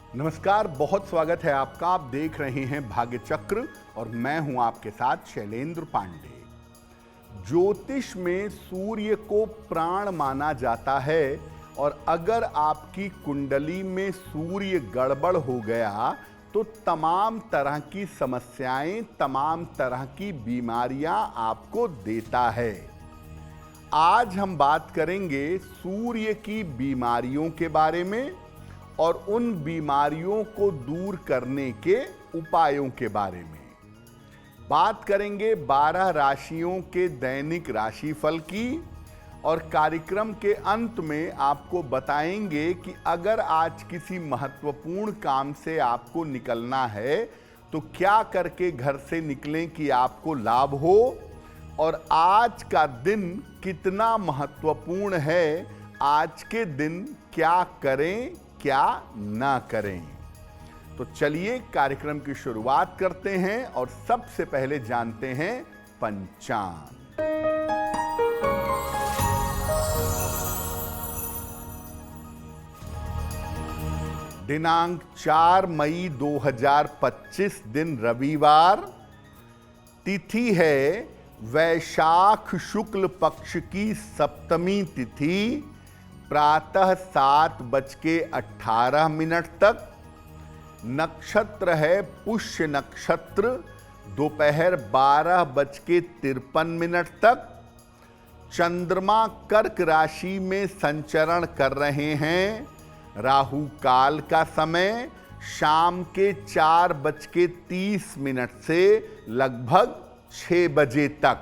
नमस्कार, बहुत स्वागत है आपका। आप देख रहे हैं भाग्य चक्र और मैं हूं आपके साथ शैलेंद्र पांडे। ज्योतिष में सूर्य को प्राण माना जाता है और अगर आपकी कुंडली में सूर्य गड़बड़ हो गया तो तमाम तरह की समस्याएं, तमाम तरह की बीमारियां आपको देता है। आज हम बात करेंगे सूर्य की बीमारियों के बारे में और उन बीमारियों को दूर करने के उपायों के बारे में। बात करेंगे 12 राशियों के दैनिक राशिफल की और कार्यक्रम के अंत में आपको बताएंगे कि अगर आज किसी महत्वपूर्ण काम से आपको निकलना है तो क्या करके घर से निकलें कि आपको लाभ हो, और आज का दिन कितना महत्वपूर्ण है, आज के दिन क्या करें क्या ना करें। तो चलिए कार्यक्रम की शुरुआत करते हैं और सबसे पहले जानते हैं पंचांग। दिनांक 4 मई 2025 दिन रविवार, तिथि है वैशाख शुक्ल पक्ष की सप्तमी तिथि, प्रातः 7:18 तक। नक्षत्र है पुष्य नक्षत्र, दोपहर 12:53 तक। चंद्रमा कर्क राशि में संचरण कर रहे हैं। राहु काल का समय शाम के 4:30 से लगभग 6 बजे तक।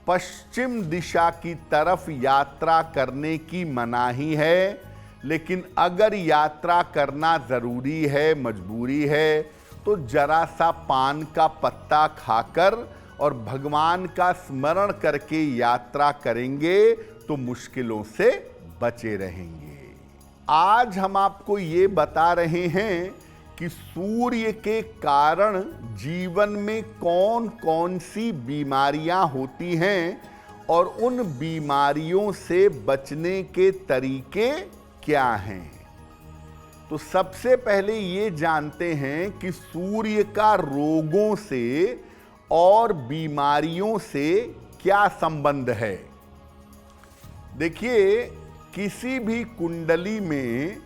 पश्चिम दिशा की तरफ यात्रा करने की मनाही है, लेकिन अगर यात्रा करना जरूरी है, मजबूरी है, तो जरा सा पान का पत्ता खाकर और भगवान का स्मरण करके यात्रा करेंगे तो मुश्किलों से बचे रहेंगे। आज हम आपको ये बता रहे हैं कि सूर्य के कारण जीवन में कौन कौन सी बीमारियां होती हैं और उन बीमारियों से बचने के तरीके क्या हैं। तो सबसे पहले ये जानते हैं कि सूर्य का रोगों से और बीमारियों से क्या संबंध है। देखिए, किसी भी कुंडली में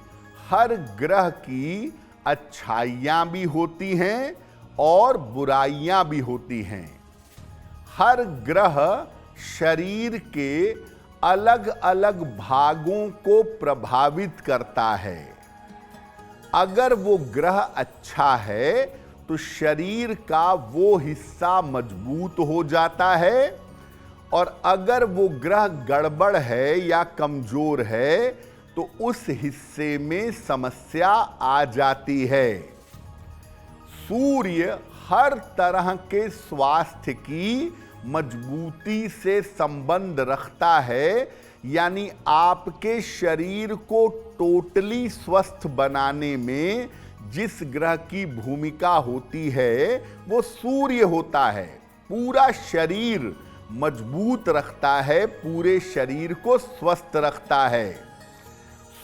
हर ग्रह की अच्छाइयाँ भी होती हैं और बुराइयाँ भी होती हैं। हर ग्रह शरीर के अलग अलग भागों को प्रभावित करता है। अगर वो ग्रह अच्छा है तो शरीर का वो हिस्सा मजबूत हो जाता है, और अगर वो ग्रह गड़बड़ है या कमजोर है तो उस हिस्से में समस्या आ जाती है। सूर्य हर तरह के स्वास्थ्य की मजबूती से संबंध रखता है, यानी आपके शरीर को टोटली स्वस्थ बनाने में जिस ग्रह की भूमिका होती है वो सूर्य होता है। पूरा शरीर मजबूत रखता है, पूरे शरीर को स्वस्थ रखता है।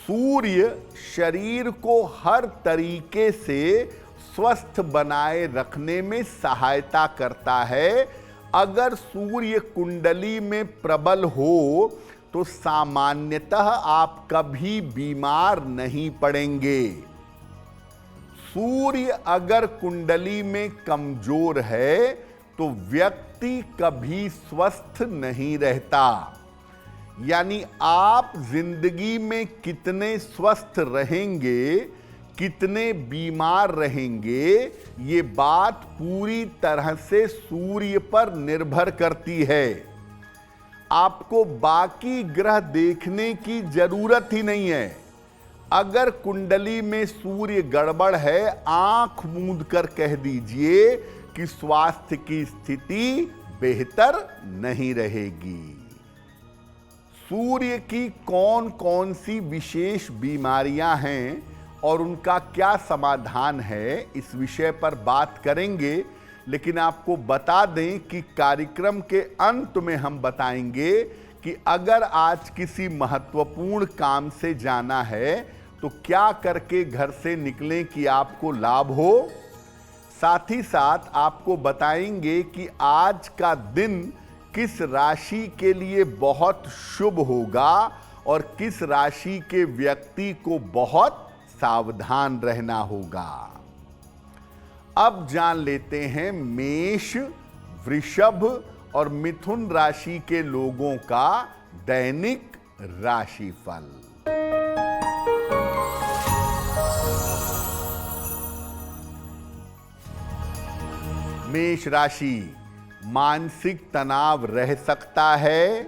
सूर्य शरीर को हर तरीके से स्वस्थ बनाए रखने में सहायता करता है। अगर सूर्य कुंडली में प्रबल हो तो सामान्यतः आप कभी बीमार नहीं पड़ेंगे। सूर्य अगर कुंडली में कमजोर है तो व्यक्ति कभी स्वस्थ नहीं रहता। यानी आप जिंदगी में कितने स्वस्थ रहेंगे, कितने बीमार रहेंगे, ये बात पूरी तरह से सूर्य पर निर्भर करती है। आपको बाकी ग्रह देखने की जरूरत ही नहीं है। अगर कुंडली में सूर्य गड़बड़ है, आंख मूंद कर कह दीजिए कि स्वास्थ्य की स्थिति बेहतर नहीं रहेगी। सूर्य की कौन कौन सी विशेष बीमारियां हैं और उनका क्या समाधान है, इस विषय पर बात करेंगे। लेकिन आपको बता दें कि कार्यक्रम के अंत में हम बताएंगे कि अगर आज किसी महत्वपूर्ण काम से जाना है तो क्या करके घर से निकलें कि आपको लाभ हो। साथ ही साथ आपको बताएंगे कि आज का दिन किस राशि के लिए बहुत शुभ होगा और किस राशि के व्यक्ति को बहुत सावधान रहना होगा। अब जान लेते हैं मेष, वृषभ और मिथुन राशि के लोगों का दैनिक राशिफल। मेष राशि, मानसिक तनाव रह सकता है।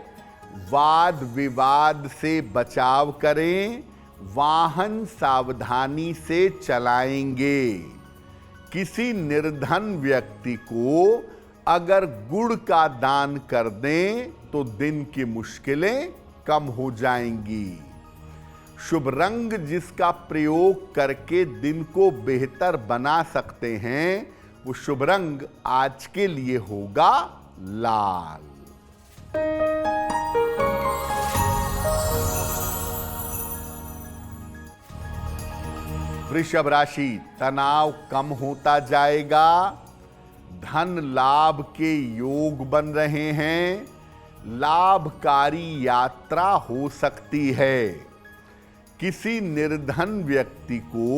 वाद विवाद से बचाव करें। वाहन सावधानी से चलाएंगे। किसी निर्धन व्यक्ति को अगर गुड़ का दान कर दें तो दिन की मुश्किलें कम हो जाएंगी। शुभ रंग जिसका प्रयोग करके दिन को बेहतर बना सकते हैं, वो शुभ रंग आज के लिए होगा लाल। वृषभ राशि, तनाव कम होता जाएगा। धन लाभ के योग बन रहे हैं। लाभकारी यात्रा हो सकती है। किसी निर्धन व्यक्ति को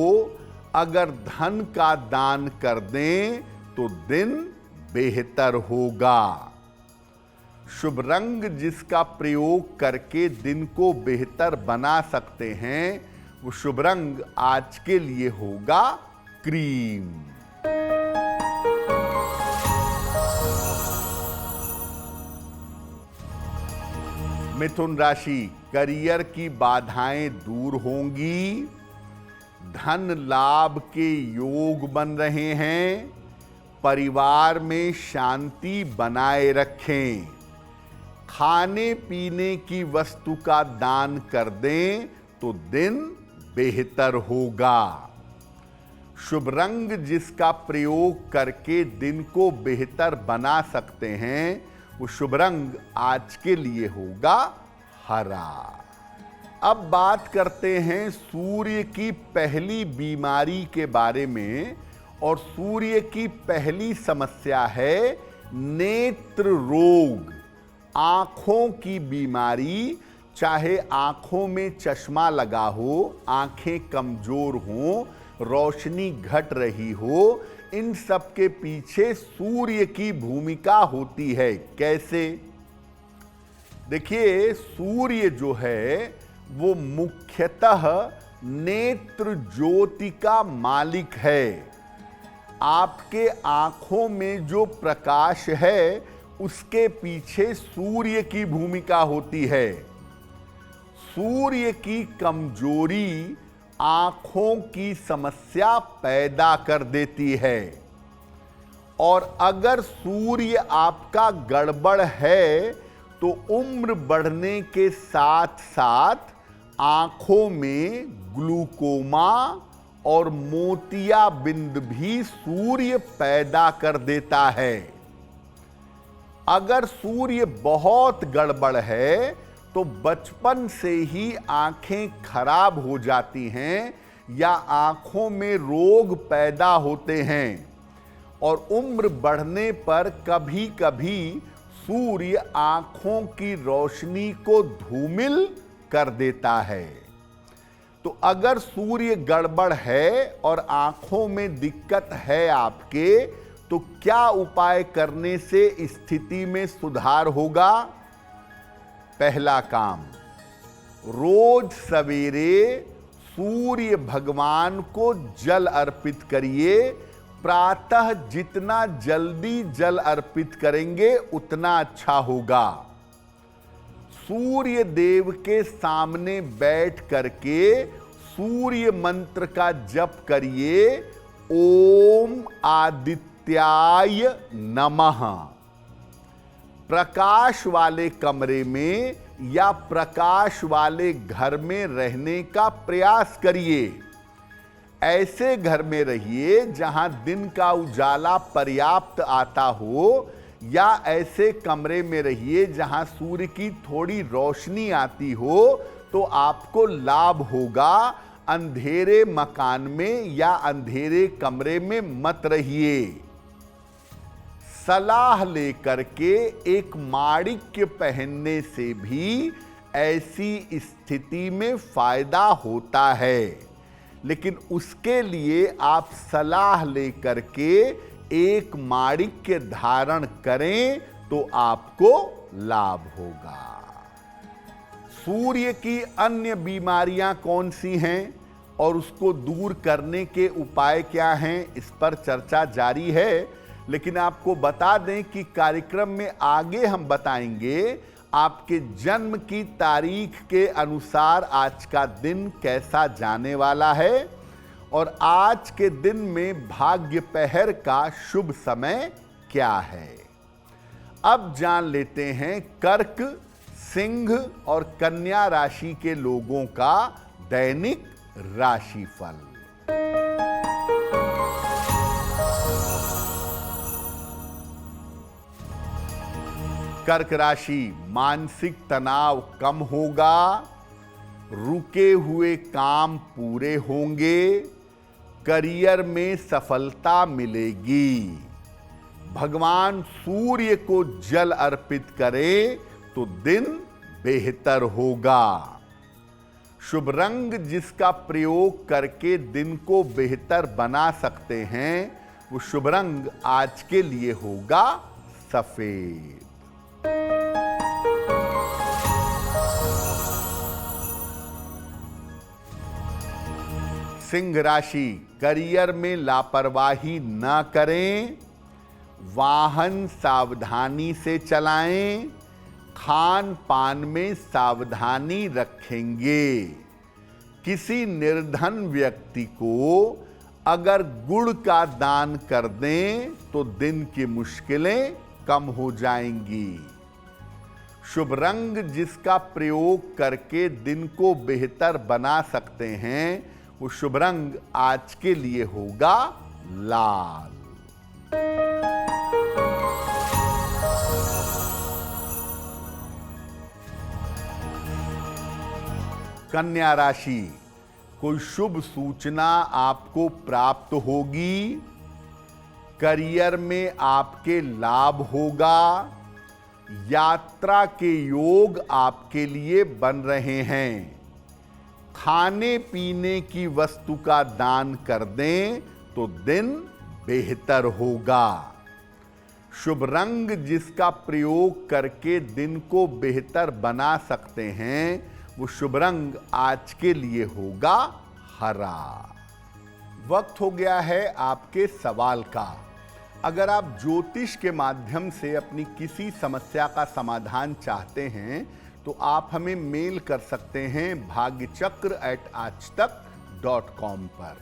अगर धन का दान कर दें तो दिन बेहतर होगा। शुभ रंग जिसका प्रयोग करके दिन को बेहतर बना सकते हैं, वो शुभ रंग आज के लिए होगा क्रीम। मिथुन राशि, करियर की बाधाएं दूर होंगी। धन लाभ के योग बन रहे हैं। परिवार में शांति बनाए रखें। खाने पीने की वस्तु का दान कर दें तो दिन बेहतर होगा। शुभ रंग जिसका प्रयोग करके दिन को बेहतर बना सकते हैं, वो शुभ रंग आज के लिए होगा हरा। अब बात करते हैं सूर्य की पहली बीमारी के बारे में। और सूर्य की पहली समस्या है नेत्र रोग, आंखों की बीमारी। चाहे आंखों में चश्मा लगा हो, आंखें कमजोर हों, रोशनी घट रही हो, इन सब के पीछे सूर्य की भूमिका होती है। कैसे? देखिए, सूर्य जो है वो मुख्यतः नेत्र ज्योति का मालिक है। आपके आंखों में जो प्रकाश है उसके पीछे सूर्य की भूमिका होती है। सूर्य की कमजोरी आंखों की समस्या पैदा कर देती है। और अगर सूर्य आपका गड़बड़ है तो उम्र बढ़ने के साथ साथ आंखों में ग्लूकोमा और मोतियाबिंद भी सूर्य पैदा कर देता है। अगर सूर्य बहुत गड़बड़ है तो बचपन से ही आंखें खराब हो जाती हैं या आंखों में रोग पैदा होते हैं। और उम्र बढ़ने पर कभी कभी सूर्य आंखों की रोशनी को धूमिल कर देता है। तो अगर सूर्य गड़बड़ है और आंखों में दिक्कत है आपके, तो क्या उपाय करने से स्थिति में सुधार होगा? पहला काम, रोज सवेरे सूर्य भगवान को जल अर्पित करिए। प्रातः जितना जल्दी जल अर्पित करेंगे उतना अच्छा होगा। सूर्य देव के सामने बैठ करके सूर्य मंत्र का जप करिए। ओम आदित्याय नमः। प्रकाश वाले कमरे में या प्रकाश वाले घर में रहने का प्रयास करिए। ऐसे घर में रहिए जहां दिन का उजाला पर्याप्त आता हो, या ऐसे कमरे में रहिए जहां सूर्य की थोड़ी रोशनी आती हो, तो आपको लाभ होगा। अंधेरे मकान में या अंधेरे कमरे में मत रहिए। सलाह लेकर के एक माणिक्य पहनने से भी ऐसी स्थिति में फायदा होता है, लेकिन उसके लिए आप सलाह लेकर के एक माणिक्य धारण करें तो आपको लाभ होगा। सूर्य की अन्य बीमारियां कौन सी हैं और उसको दूर करने के उपाय क्या हैं, इस पर चर्चा जारी है। लेकिन आपको बता दें कि कार्यक्रम में आगे हम बताएंगे आपके जन्म की तारीख के अनुसार आज का दिन कैसा जाने वाला है और आज के दिन में भाग्य पहर का शुभ समय क्या है। अब जान लेते हैं कर्क, सिंह और कन्या राशि के लोगों का दैनिक राशिफल। कर्क राशि, मानसिक तनाव कम होगा, रुके हुए काम पूरे होंगे, करियर में सफलता मिलेगी। भगवान सूर्य को जल अर्पित करें तो दिन बेहतर होगा। शुभ रंग जिसका प्रयोग करके दिन को बेहतर बना सकते हैं, वो शुभ रंग आज के लिए होगा सफेद। सिंह राशि, करियर में लापरवाही न करें, वाहन सावधानी से चलाएं, खान पान में सावधानी रखेंगे। किसी निर्धन व्यक्ति को अगर गुड़ का दान कर दें तो दिन की मुश्किलें कम हो जाएंगी। शुभ रंग जिसका प्रयोग करके दिन को बेहतर बना सकते हैं, वो शुभ रंग आज के लिए होगा लाल। कन्या राशि, कोई शुभ सूचना आपको प्राप्त होगी, करियर में आपके लाभ होगा, यात्रा के योग आपके लिए बन रहे हैं। खाने पीने की वस्तु का दान कर दें तो दिन बेहतर होगा। शुभ रंग जिसका प्रयोग करके दिन को बेहतर बना सकते हैं, वो शुभ रंग आज के लिए होगा हरा। वक्त हो गया है आपके सवाल का। अगर आप ज्योतिष के माध्यम से अपनी किसी समस्या का समाधान चाहते हैं तो आप हमें मेल कर सकते हैं bhagyachakra@aajtak.com पर।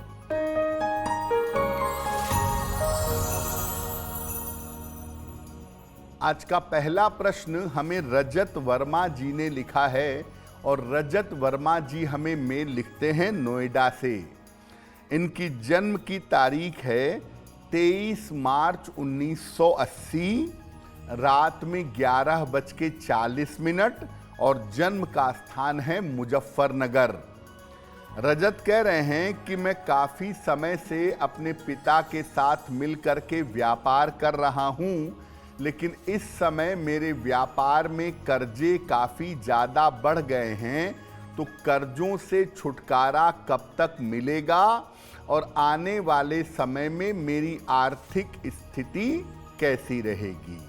आज का पहला प्रश्न हमें रजत वर्मा जी ने लिखा है और रजत वर्मा जी हमें मेल लिखते हैं नोएडा से। इनकी जन्म की तारीख है 23 मार्च 1980, रात में 11:40 और जन्म का स्थान है मुजफ्फरनगर। रजत कह रहे हैं कि मैं काफ़ी समय से अपने पिता के साथ मिलकर के व्यापार कर रहा हूं, लेकिन इस समय मेरे व्यापार में कर्जे काफ़ी ज़्यादा बढ़ गए हैं, तो कर्जों से छुटकारा कब तक मिलेगा और आने वाले समय में मेरी आर्थिक स्थिति कैसी रहेगी।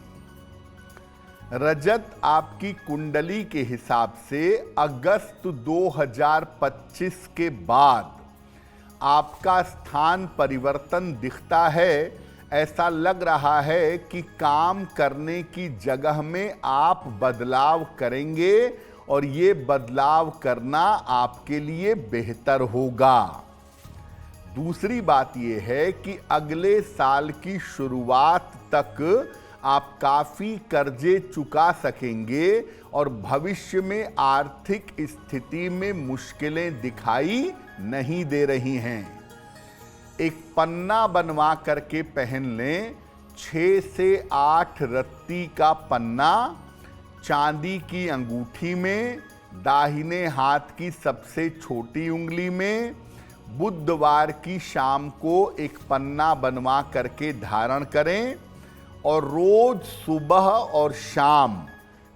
रजत, आपकी कुंडली के हिसाब से अगस्त 2025 के बाद आपका स्थान परिवर्तन दिखता है। ऐसा लग रहा है कि काम करने की जगह में आप बदलाव करेंगे और ये बदलाव करना आपके लिए बेहतर होगा। दूसरी बात यह है कि अगले साल की शुरुआत तक आप काफ़ी कर्जे चुका सकेंगे और भविष्य में आर्थिक स्थिति में मुश्किलें दिखाई नहीं दे रही हैं। एक पन्ना बनवा करके पहन लें, 6 से 8 रत्ती का पन्ना चांदी की अंगूठी में, दाहिने हाथ की सबसे छोटी उंगली में बुधवार की शाम को एक पन्ना बनवा करके धारण करें और रोज सुबह और शाम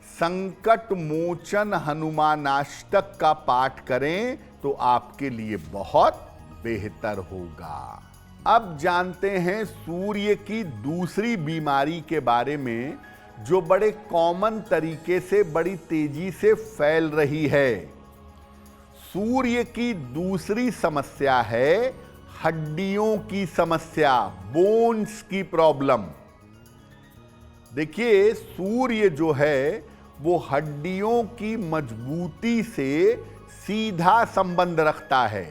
संकट मोचन हनुमानाष्टक का पाठ करें तो आपके लिए बहुत बेहतर होगा। अब जानते हैं सूर्य की दूसरी बीमारी के बारे में जो बड़े कॉमन तरीके से बड़ी तेजी से फैल रही है। सूर्य की दूसरी समस्या है हड्डियों की समस्या, बोन्स की प्रॉब्लम। देखिए, सूर्य जो है वो हड्डियों की मजबूती से सीधा संबंध रखता है।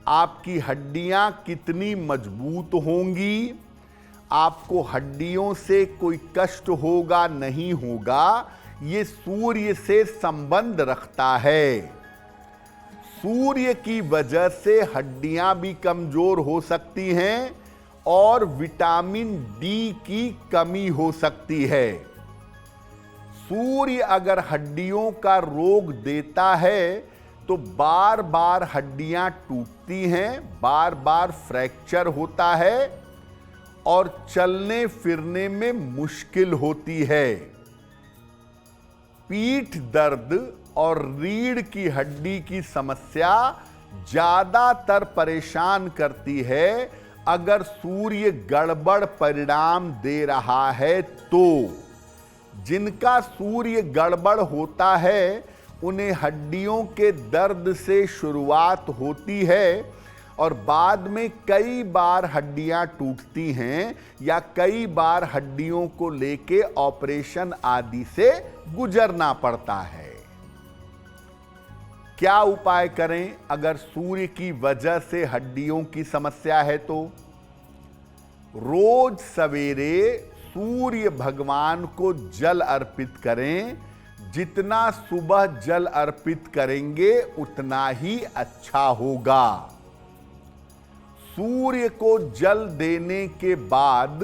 आपकी हड्डियां कितनी मजबूत होंगी, आपको हड्डियों से कोई कष्ट होगा नहीं होगा, ये सूर्य से संबंध रखता है। सूर्य की वजह से हड्डियां भी कमजोर हो सकती हैं और विटामिन डी की कमी हो सकती है। सूर्य अगर हड्डियों का रोग देता है तो बार बार हड्डियां टूटती हैं, बार बार फ्रैक्चर होता है और चलने फिरने में मुश्किल होती है। पीठ दर्द और रीढ़ की हड्डी की समस्या ज्यादातर परेशान करती है अगर सूर्य गड़बड़ परिणाम दे रहा है तो। जिनका सूर्य गड़बड़ होता है उन्हें हड्डियों के दर्द से शुरुआत होती है और बाद में कई बार हड्डियां टूटती हैं या कई बार हड्डियों को लेके ऑपरेशन आदि से गुजरना पड़ता है। क्या उपाय करें अगर सूर्य की वजह से हड्डियों की समस्या है तो? रोज सवेरे सूर्य भगवान को जल अर्पित करें। जितना सुबह जल अर्पित करेंगे उतना ही अच्छा होगा। सूर्य को जल देने के बाद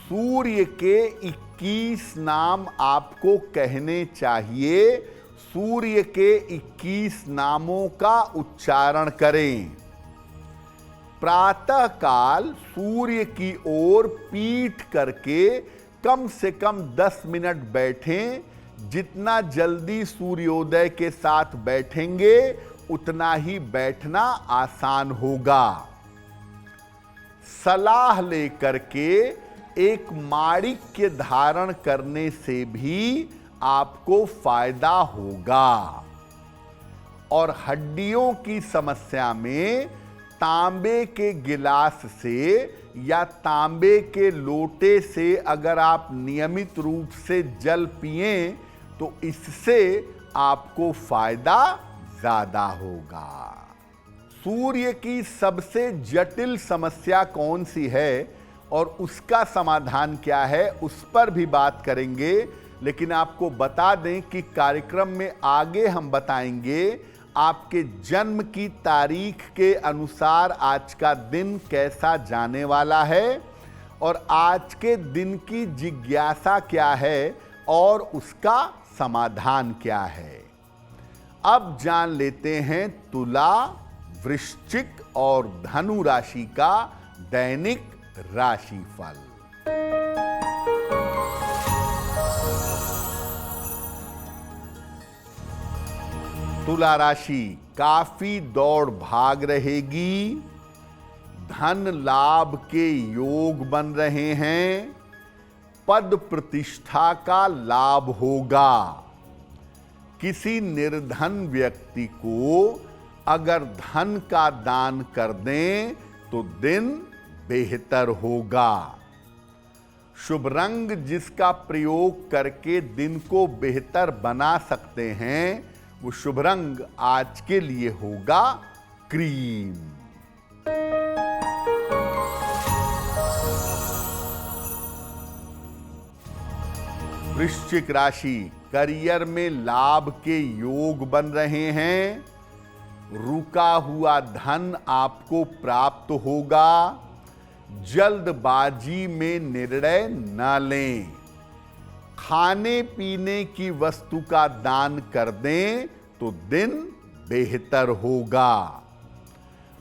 सूर्य के 21 नाम आपको कहने चाहिए। सूर्य के 21 नामों का उच्चारण करें। प्रातः काल सूर्य की ओर पीठ करके कम से कम 10 मिनट बैठें। जितना जल्दी सूर्योदय के साथ बैठेंगे उतना ही बैठना आसान होगा। सलाह लेकर के एक माणिक्य धारण करने से भी आपको फायदा होगा। और हड्डियों की समस्या में तांबे के गिलास से या तांबे के लोटे से अगर आप नियमित रूप से जल पिएं तो इससे आपको फायदा ज्यादा होगा। सूर्य की सबसे जटिल समस्या कौन सी है और उसका समाधान क्या है, उस पर भी बात करेंगे। लेकिन आपको बता दें कि कार्यक्रम में आगे हम बताएंगे आपके जन्म की तारीख के अनुसार आज का दिन कैसा जाने वाला है और आज के दिन की जिज्ञासा क्या है और उसका समाधान क्या है। अब जान लेते हैं तुला, वृश्चिक और धनु राशि का दैनिक राशिफल। तुला राशि, काफी दौड़ भाग रहेगी। धन लाभ के योग बन रहे हैं। पद प्रतिष्ठा का लाभ होगा। किसी निर्धन व्यक्ति को अगर धन का दान कर दें तो दिन बेहतर होगा। शुभ रंग जिसका प्रयोग करके दिन को बेहतर बना सकते हैं वो शुभ रंग आज के लिए होगा क्रीम। वृश्चिक राशि, करियर में लाभ के योग बन रहे हैं। रुका हुआ धन आपको प्राप्त होगा। जल्दबाजी में निर्णय न लें। खाने पीने की वस्तु का दान कर दें तो दिन बेहतर होगा।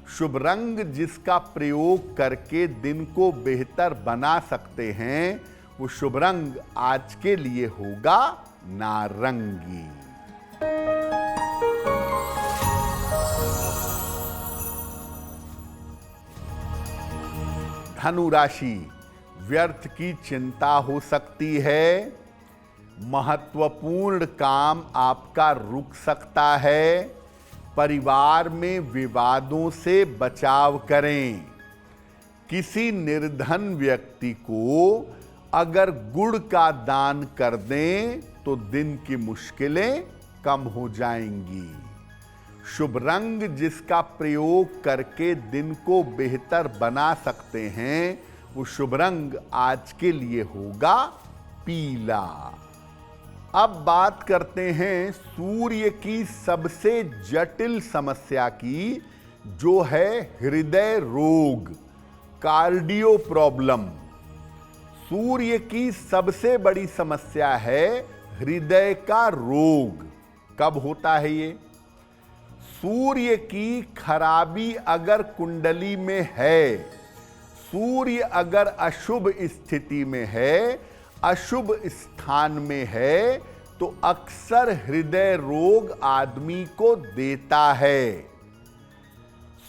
शुभ रंग जिसका प्रयोग करके दिन को बेहतर बना सकते हैं, वो शुभ रंग आज के लिए होगा नारंगी। धनु राशि, व्यर्थ की चिंता हो सकती है, महत्वपूर्ण काम आपका रुक सकता है, परिवार में विवादों से बचाव करें। किसी निर्धन व्यक्ति को अगर गुड़ का दान कर दें तो दिन की मुश्किलें कम हो जाएंगी। शुभ रंग जिसका प्रयोग करके दिन को बेहतर बना सकते हैं, वो शुभ रंग आज के लिए होगा पीला। अब बात करते हैं सूर्य की सबसे जटिल समस्या की, जो है हृदय रोग, कार्डियो प्रॉब्लम। सूर्य की सबसे बड़ी समस्या है हृदय का रोग। कब होता है ये? सूर्य की खराबी अगर कुंडली में है, सूर्य अगर अशुभ स्थिति में है, अशुभ स्थान में है, तो अक्सर हृदय रोग आदमी को देता है।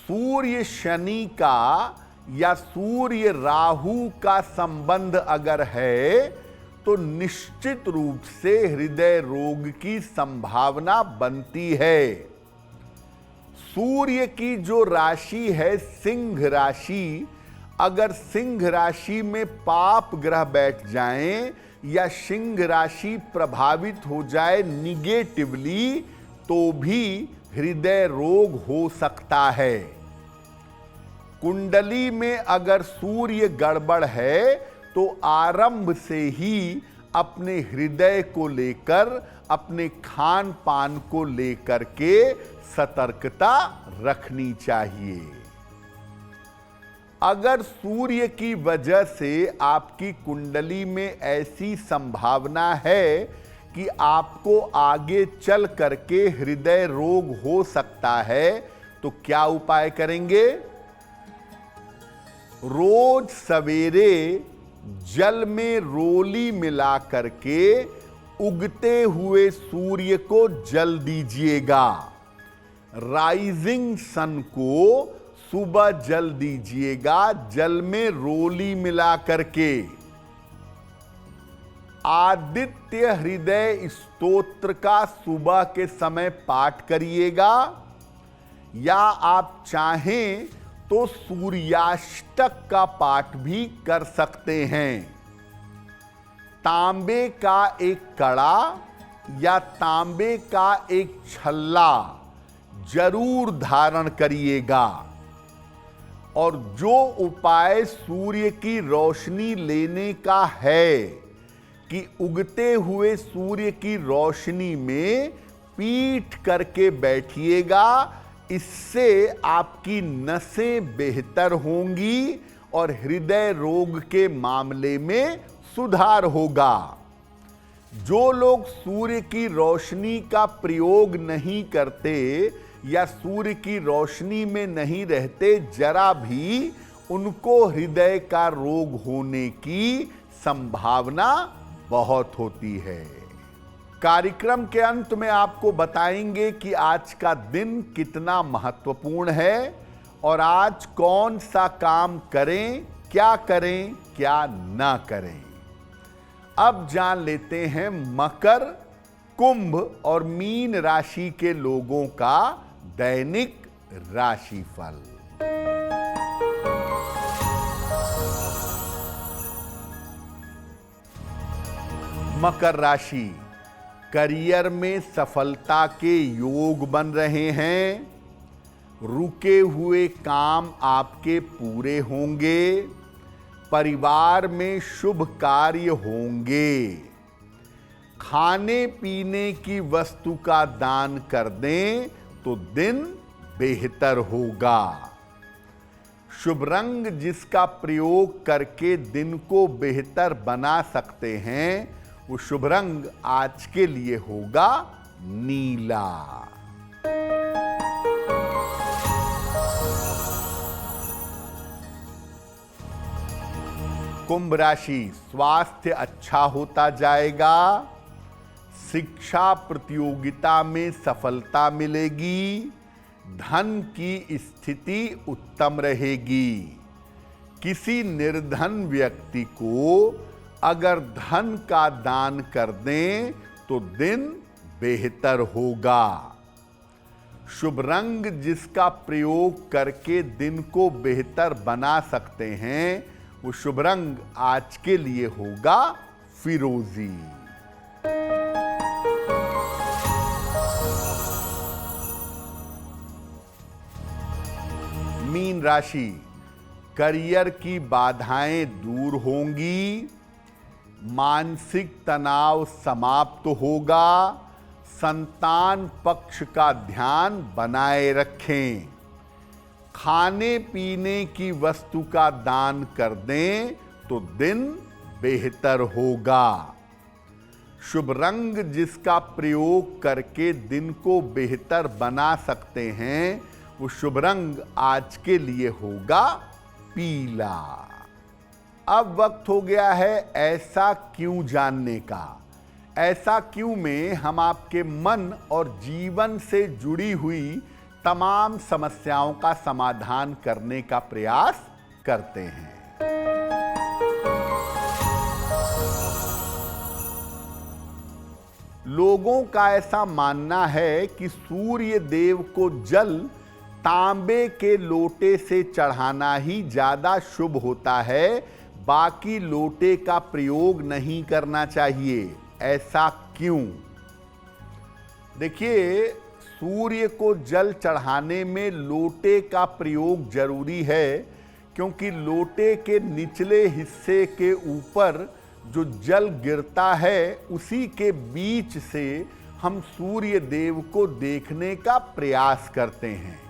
सूर्य शनि का या सूर्य राहु का संबंध अगर है, तो निश्चित रूप से हृदय रोग की संभावना बनती है। सूर्य की जो राशि है सिंह राशि, अगर सिंह राशि में पाप ग्रह बैठ जाएं या सिंह राशि प्रभावित हो जाए निगेटिवली, तो भी हृदय रोग हो सकता है। कुंडली में अगर सूर्य गड़बड़ है, तो आरंभ से ही अपने हृदय को लेकर, अपने खान पान को लेकर के सतर्कता रखनी चाहिए। अगर सूर्य की वजह से आपकी कुंडली में ऐसी संभावना है कि आपको आगे चल करके हृदय रोग हो सकता है, तो क्या उपाय करेंगे? रोज सवेरे जल में रोली मिला करके उगते हुए सूर्य को जल दीजिएगा। राइजिंग सन को सुबह जल दीजिएगा, जल में रोली मिला करके। आदित्य हृदय स्तोत्र का सुबह के समय पाठ करिएगा, या आप चाहें तो सूर्याष्टक का पाठ भी कर सकते हैं। तांबे का एक कड़ा या तांबे का एक छल्ला जरूर धारण करिएगा। और जो उपाय सूर्य की रोशनी लेने का है कि उगते हुए सूर्य की रोशनी में पीठ करके बैठिएगा, इससे आपकी नसें बेहतर होंगी और हृदय रोग के मामले में सुधार होगा। जो लोग सूर्य की रोशनी का प्रयोग नहीं करते या सूर्य की रोशनी में नहीं रहते, जरा भी उनको हृदय का रोग होने की संभावना बहुत होती है। कार्यक्रम के अंत में आपको बताएंगे कि आज का दिन कितना महत्वपूर्ण है और आज कौन सा काम करें, क्या ना करें। अब जान लेते हैं मकर, कुंभ और मीन राशि के लोगों का दैनिक राशिफल। मकर राशि, करियर में सफलता के योग बन रहे हैं। रुके हुए काम आपके पूरे होंगे। परिवार में शुभ कार्य होंगे। खाने पीने की वस्तु का दान कर दें तो दिन बेहतर होगा। शुभ रंग जिसका प्रयोग करके दिन को बेहतर बना सकते हैं, वो शुभ रंग आज के लिए होगा नीला। कुंभ राशि, स्वास्थ्य अच्छा होता जाएगा, शिक्षा प्रतियोगिता में सफलता मिलेगी, धन की स्थिति उत्तम रहेगी। किसी निर्धन व्यक्ति को अगर धन का दान कर दें तो दिन बेहतर होगा। शुभ रंग जिसका प्रयोग करके दिन को बेहतर बना सकते हैं, वो शुभ रंग आज के लिए होगा फिरोजी। मीन राशि, करियर की बाधाएं दूर होंगी, मानसिक तनाव समाप्त होगा, संतान पक्ष का ध्यान बनाए रखें। खाने पीने की वस्तु का दान कर दें तो दिन बेहतर होगा। शुभ रंग जिसका प्रयोग करके दिन को बेहतर बना सकते हैं, वो शुभ रंग आज के लिए होगा पीला। अब वक्त हो गया है ऐसा क्यों जानने का। ऐसा क्यों में हम आपके मन और जीवन से जुड़ी हुई तमाम समस्याओं का समाधान करने का प्रयास करते हैं। लोगों का ऐसा मानना है कि सूर्य देव को जल तांबे के लोटे से चढ़ाना ही ज्यादा शुभ होता है, बाकी लोटे का प्रयोग नहीं करना चाहिए। ऐसा क्यों? देखिए, सूर्य को जल चढ़ाने में लोटे का प्रयोग जरूरी है, क्योंकि लोटे के निचले हिस्से के ऊपर जो जल गिरता है, उसी के बीच से हम सूर्य देव को देखने का प्रयास करते हैं।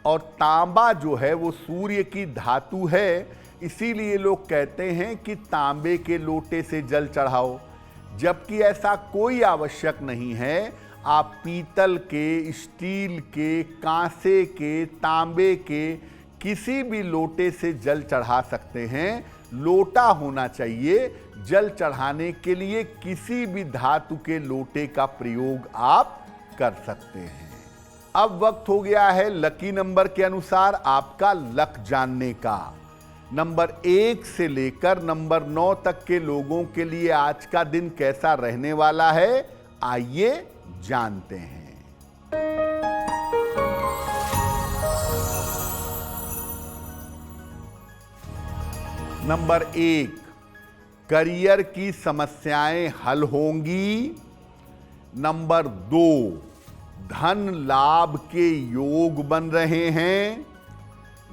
और तांबा जो है वो सूर्य की धातु है, इसीलिए लोग कहते हैं कि तांबे के लोटे से जल चढ़ाओ, जबकि ऐसा कोई आवश्यक नहीं है। आप पीतल के, स्टील के, कांसे के, तांबे के किसी भी लोटे से जल चढ़ा सकते हैं। लोटा होना चाहिए। जल चढ़ाने के लिए किसी भी धातु के लोटे का प्रयोग आप कर सकते हैं। अब वक्त हो गया है लकी नंबर के अनुसार आपका लक जानने का। नंबर 1 से लेकर नंबर 9 तक के लोगों के लिए आज का दिन कैसा रहने वाला है, आइए जानते हैं। नंबर 1, करियर की समस्याएं हल होंगी। नंबर 2, धन लाभ के योग बन रहे हैं।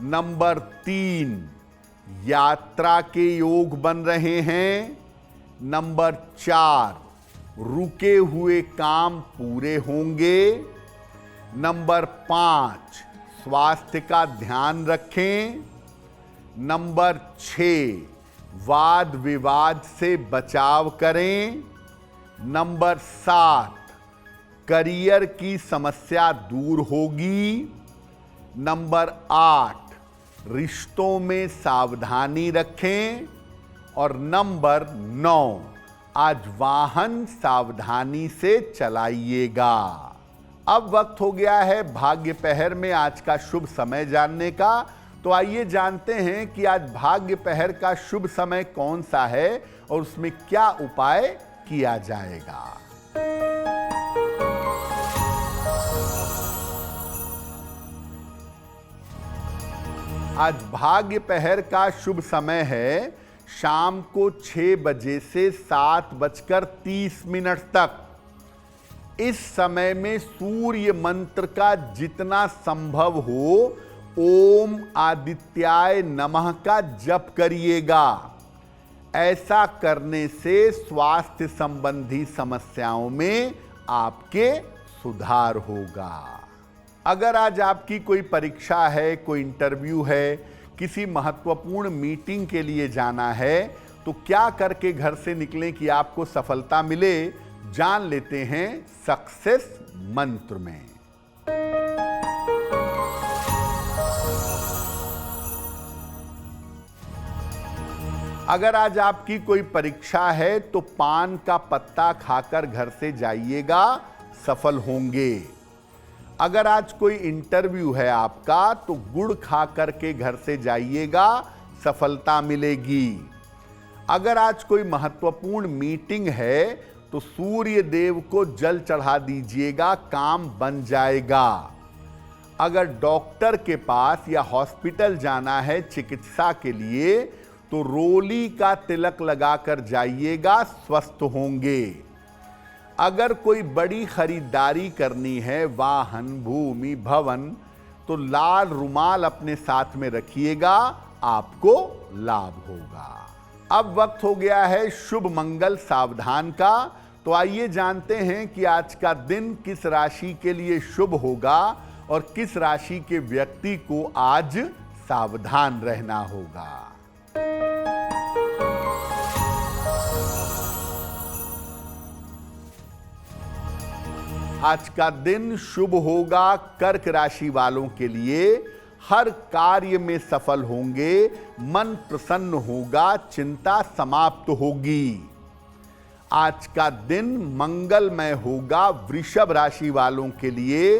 नंबर 3, यात्रा के योग बन रहे हैं। नंबर 4, रुके हुए काम पूरे होंगे। नंबर 5, स्वास्थ्य का ध्यान रखें। नंबर 6, वाद विवाद से बचाव करें। नंबर 7, करियर की समस्या दूर होगी। नंबर 8, रिश्तों में सावधानी रखें। और नंबर 9, आज वाहन सावधानी से चलाइएगा। अब वक्त हो गया है भाग्य पहर में आज का शुभ समय जानने का। तो आइए जानते हैं कि आज भाग्य पहर का शुभ समय कौन सा है और उसमें क्या उपाय किया जाएगा। आज भाग्य पहर का शुभ समय है शाम को 6 बजे से 7:30 तक। इस समय में सूर्य मंत्र का जितना संभव हो ओम आदित्याय नमः का जप करिएगा। ऐसा करने से स्वास्थ्य संबंधी समस्याओं में आपके सुधार होगा। अगर आज आपकी कोई परीक्षा है, कोई इंटरव्यू है, किसी महत्वपूर्ण मीटिंग के लिए जाना है, तो क्या करके घर से निकलें कि आपको सफलता मिले, जान लेते हैं सक्सेस मंत्र में। अगर आज आपकी कोई परीक्षा है तो पान का पत्ता खाकर घर से जाइएगा, सफल होंगे। अगर आज कोई इंटरव्यू है आपका तो गुड़ खा करके घर से जाइएगा, सफलता मिलेगी। अगर आज कोई महत्वपूर्ण मीटिंग है तो सूर्य देव को जल चढ़ा दीजिएगा, काम बन जाएगा। अगर डॉक्टर के पास या हॉस्पिटल जाना है चिकित्सा के लिए तो रोली का तिलक लगाकर जाइएगा, स्वस्थ होंगे। अगर कोई बड़ी खरीदारी करनी है, वाहन, भूमि, भवन, तो लाल रुमाल अपने साथ में रखिएगा, आपको लाभ होगा। अब वक्त हो गया है शुभ मंगल सावधान का। तो आइए जानते हैं कि आज का दिन किस राशि के लिए शुभ होगा और किस राशि के व्यक्ति को आज सावधान रहना होगा। आज का दिन शुभ होगा कर्क राशि वालों के लिए। हर कार्य में सफल होंगे, मन प्रसन्न होगा, चिंता समाप्त होगी। आज का दिन मंगलमय होगा वृषभ राशि वालों के लिए।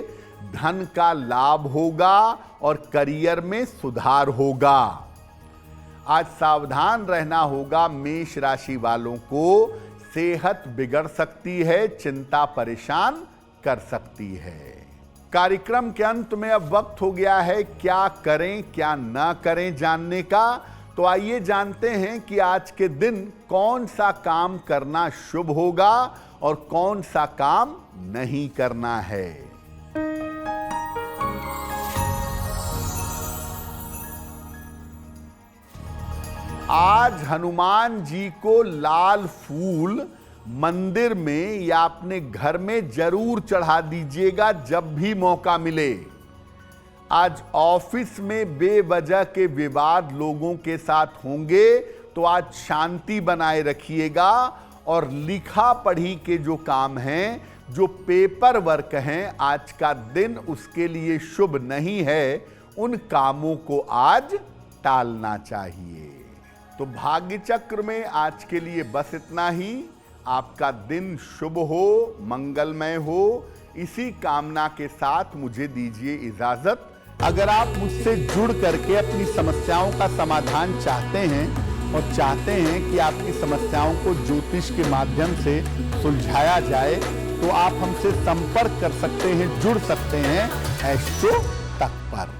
धन का लाभ होगा और करियर में सुधार होगा। आज सावधान रहना होगा मेष राशि वालों को। सेहत बिगड़ सकती है, चिंता परेशान कर सकती है। कार्यक्रम के अंत में अब वक्त हो गया है क्या करें क्या ना करें जानने का। तो आइए जानते हैं कि आज के दिन कौन सा काम करना शुभ होगा और कौन सा काम नहीं करना है। आज हनुमान जी को लाल फूल मंदिर में या अपने घर में जरूर चढ़ा दीजिएगा जब भी मौका मिले। आज ऑफिस में बेवजह के विवाद लोगों के साथ होंगे तो आज शांति बनाए रखिएगा। और लिखा पढ़ी के जो काम हैं, जो पेपर वर्क हैं, आज का दिन उसके लिए शुभ नहीं है। उन कामों को आज टालना चाहिए। तो भाग्य चक्र में आज के लिए बस इतना ही। आपका दिन शुभ हो, मंगलमय हो, इसी कामना के साथ मुझे दीजिए इजाजत। अगर आप मुझसे जुड़ करके अपनी समस्याओं का समाधान चाहते हैं और चाहते हैं कि आपकी समस्याओं को ज्योतिष के माध्यम से सुलझाया जाए तो आप हमसे संपर्क कर सकते हैं, जुड़ सकते हैं एस्ट्रो तक पर।